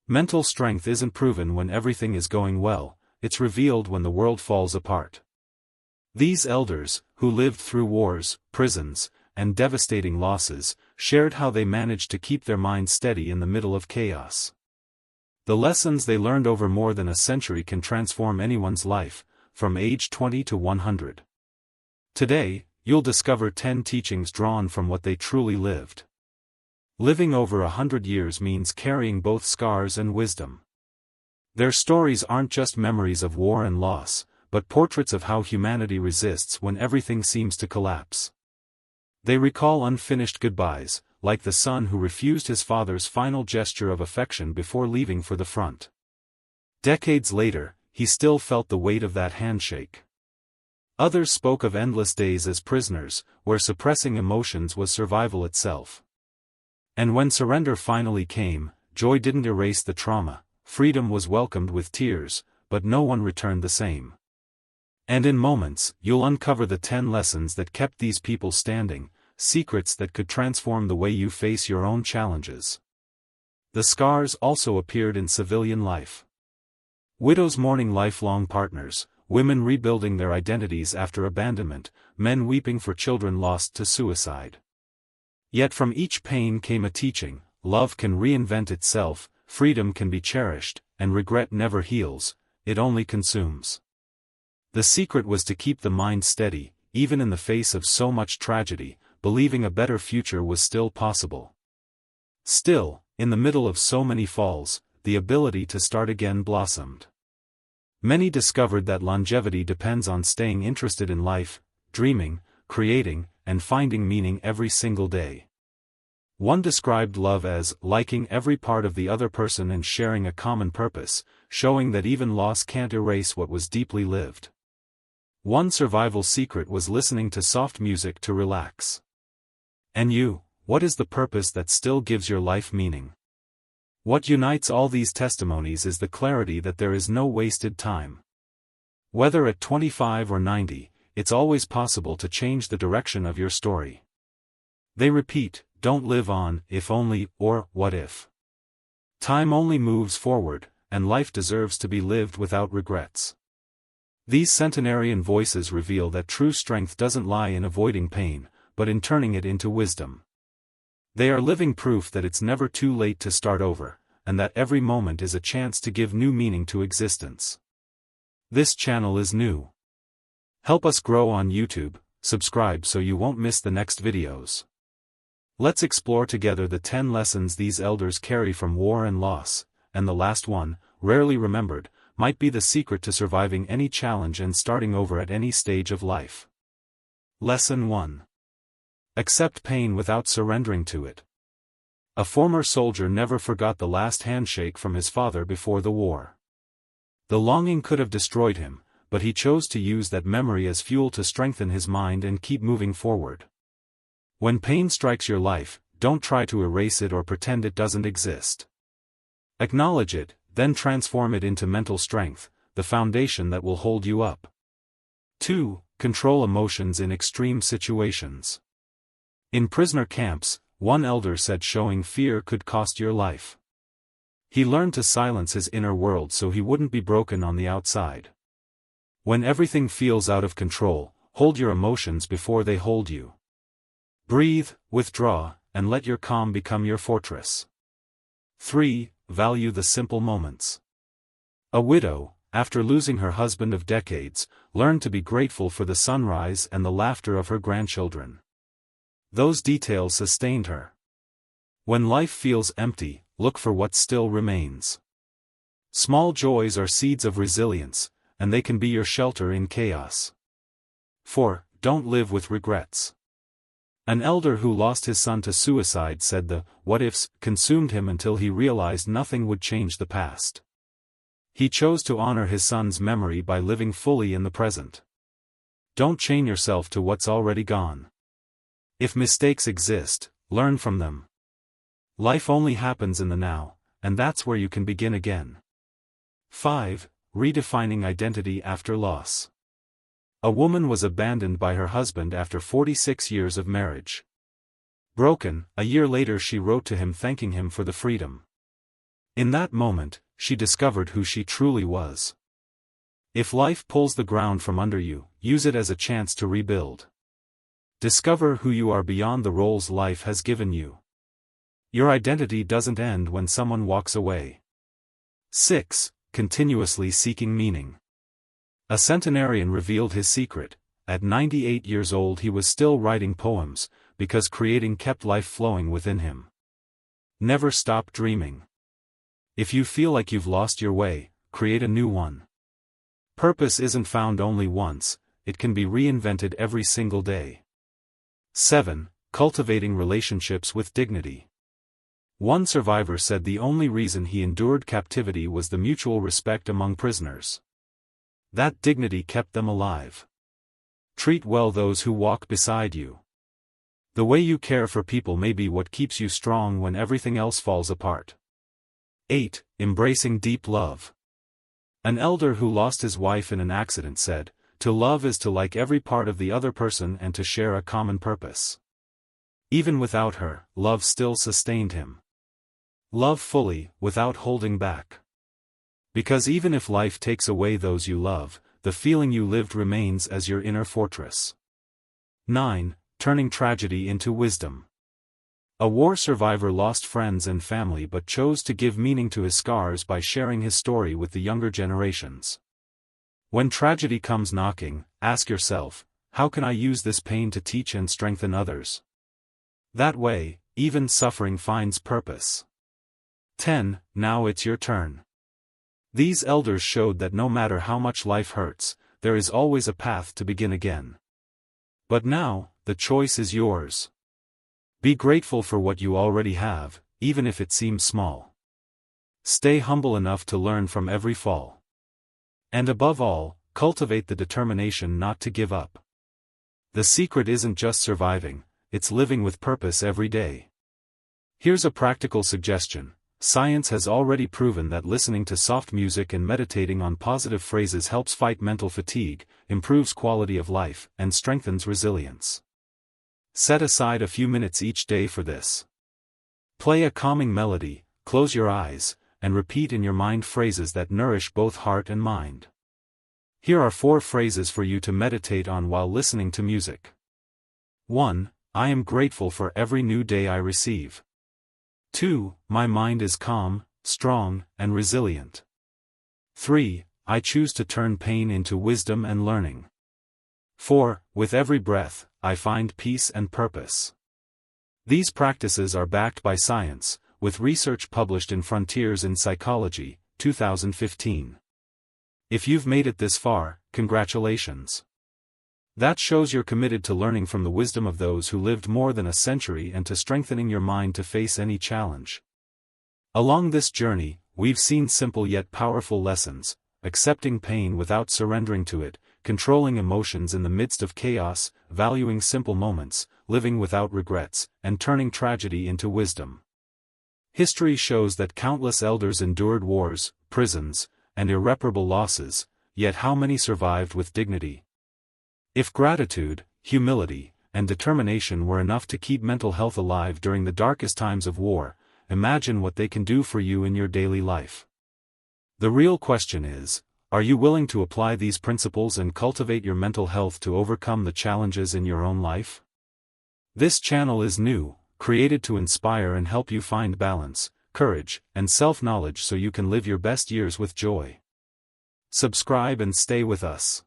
Mental strength isn't proven when everything is going well, it's revealed when the world falls apart. These elders, who lived through wars, prisons, and devastating losses, shared how they managed to keep their minds steady in the middle of chaos. The lessons they learned over more than a century can transform anyone's life, from age 20 to 100. Today, you'll discover 10 teachings drawn from what they truly lived. Living over 100 years means carrying both scars and wisdom. Their stories aren't just memories of war and loss, but portraits of how humanity resists when everything seems to collapse. They recall unfinished goodbyes, like the son who refused his father's final gesture of affection before leaving for the front. Decades later, he still felt the weight of that handshake. Others spoke of endless days as prisoners, where suppressing emotions was survival itself. And when surrender finally came, joy didn't erase the trauma, freedom was welcomed with tears, but no one returned the same. And in moments, you'll uncover the 10 lessons that kept these people standing, secrets that could transform the way you face your own challenges. The scars also appeared in civilian life. Widows mourning lifelong partners, women rebuilding their identities after abandonment, men weeping for children lost to suicide. Yet from each pain came a teaching: love can reinvent itself, freedom can be cherished, and regret never heals, it only consumes. The secret was to keep the mind steady, even in the face of so much tragedy, believing a better future was still possible. Still, in the middle of so many falls, the ability to start again blossomed. Many discovered that longevity depends on staying interested in life, dreaming, creating, and finding meaning every single day. One described love as liking every part of the other person and sharing a common purpose, showing that even loss can't erase what was deeply lived. One survival secret was listening to soft music to relax. And you, what is the purpose that still gives your life meaning? What unites all these testimonies is the clarity that there is no wasted time. Whether at 25 or 90, it's always possible to change the direction of your story. They repeat, don't live on, if only, or, what if. Time only moves forward, and life deserves to be lived without regrets. These centenarian voices reveal that true strength doesn't lie in avoiding pain, but in turning it into wisdom. They are living proof that it's never too late to start over, and that every moment is a chance to give new meaning to existence. This channel is new. Help us grow on YouTube, subscribe so you won't miss the next videos. Let's explore together the 10 lessons these elders carry from war and loss, and the last one, rarely remembered, might be the secret to surviving any challenge and starting over at any stage of life. Lesson 1. Accept pain without surrendering to it. A former soldier never forgot the last handshake from his father before the war. The longing could have destroyed him, but he chose to use that memory as fuel to strengthen his mind and keep moving forward. When pain strikes your life, don't try to erase it or pretend it doesn't exist. Acknowledge it, then transform it into mental strength, the foundation that will hold you up. 2. Control emotions in extreme situations. In prisoner camps, one elder said showing fear could cost your life. He learned to silence his inner world so he wouldn't be broken on the outside. When everything feels out of control, hold your emotions before they hold you. Breathe, withdraw, and let your calm become your fortress. 3. Value the simple moments. A widow, after losing her husband of decades, learned to be grateful for the sunrise and the laughter of her grandchildren. Those details sustained her. When life feels empty, look for what still remains. Small joys are seeds of resilience, and they can be your shelter in chaos. 4. Don't live with regrets. An elder who lost his son to suicide said the what-ifs consumed him until he realized nothing would change the past. He chose to honor his son's memory by living fully in the present. Don't chain yourself to what's already gone. If mistakes exist, learn from them. Life only happens in the now, and that's where you can begin again. 5. Redefining identity after loss. A woman was abandoned by her husband after 46 years of marriage. Broken, a year later she wrote to him thanking him for the freedom. In that moment, she discovered who she truly was. If life pulls the ground from under you, use it as a chance to rebuild. Discover who you are beyond the roles life has given you. Your identity doesn't end when someone walks away. 6. Continuously seeking meaning. A centenarian revealed his secret. At 98 years old he was still writing poems, because creating kept life flowing within him. Never stop dreaming. If you feel like you've lost your way, create a new one. Purpose isn't found only once, it can be reinvented every single day. 7. Cultivating relationships with dignity. One survivor said the only reason he endured captivity was the mutual respect among prisoners. That dignity kept them alive. Treat well those who walk beside you. The way you care for people may be what keeps you strong when everything else falls apart. 8. Embracing deep love. An elder who lost his wife in an accident said, "To love is to like every part of the other person and to share a common purpose." Even without her, love still sustained him. Love fully, without holding back. Because even if life takes away those you love, the feeling you lived remains as your inner fortress. 9. Turning tragedy into wisdom. A war survivor lost friends and family but chose to give meaning to his scars by sharing his story with the younger generations. When tragedy comes knocking, ask yourself, how can I use this pain to teach and strengthen others? That way, even suffering finds purpose. 10. Now it's your turn. These elders showed that no matter how much life hurts, there is always a path to begin again. But now, the choice is yours. Be grateful for what you already have, even if it seems small. Stay humble enough to learn from every fall. And above all, cultivate the determination not to give up. The secret isn't just surviving, it's living with purpose every day. Here's a practical suggestion. Science has already proven that listening to soft music and meditating on positive phrases helps fight mental fatigue, improves quality of life, and strengthens resilience. Set aside a few minutes each day for this. Play a calming melody, close your eyes, and repeat in your mind phrases that nourish both heart and mind. Here are 4 phrases for you to meditate on while listening to music. 1. I am grateful for every new day I receive. 2. My mind is calm, strong, and resilient. 3. I choose to turn pain into wisdom and learning. 4. With every breath, I find peace and purpose. These practices are backed by science, with research published in Frontiers in Psychology, 2015. If you've made it this far, congratulations. That shows you're committed to learning from the wisdom of those who lived more than a century and to strengthening your mind to face any challenge. Along this journey, we've seen simple yet powerful lessons: accepting pain without surrendering to it, controlling emotions in the midst of chaos, valuing simple moments, living without regrets, and turning tragedy into wisdom. History shows that countless elders endured wars, prisons, and irreparable losses, yet how many survived with dignity? If gratitude, humility, and determination were enough to keep mental health alive during the darkest times of war, imagine what they can do for you in your daily life. The real question is, are you willing to apply these principles and cultivate your mental health to overcome the challenges in your own life? This channel is new, created to inspire and help you find balance, courage, and self-knowledge so you can live your best years with joy. Subscribe and stay with us.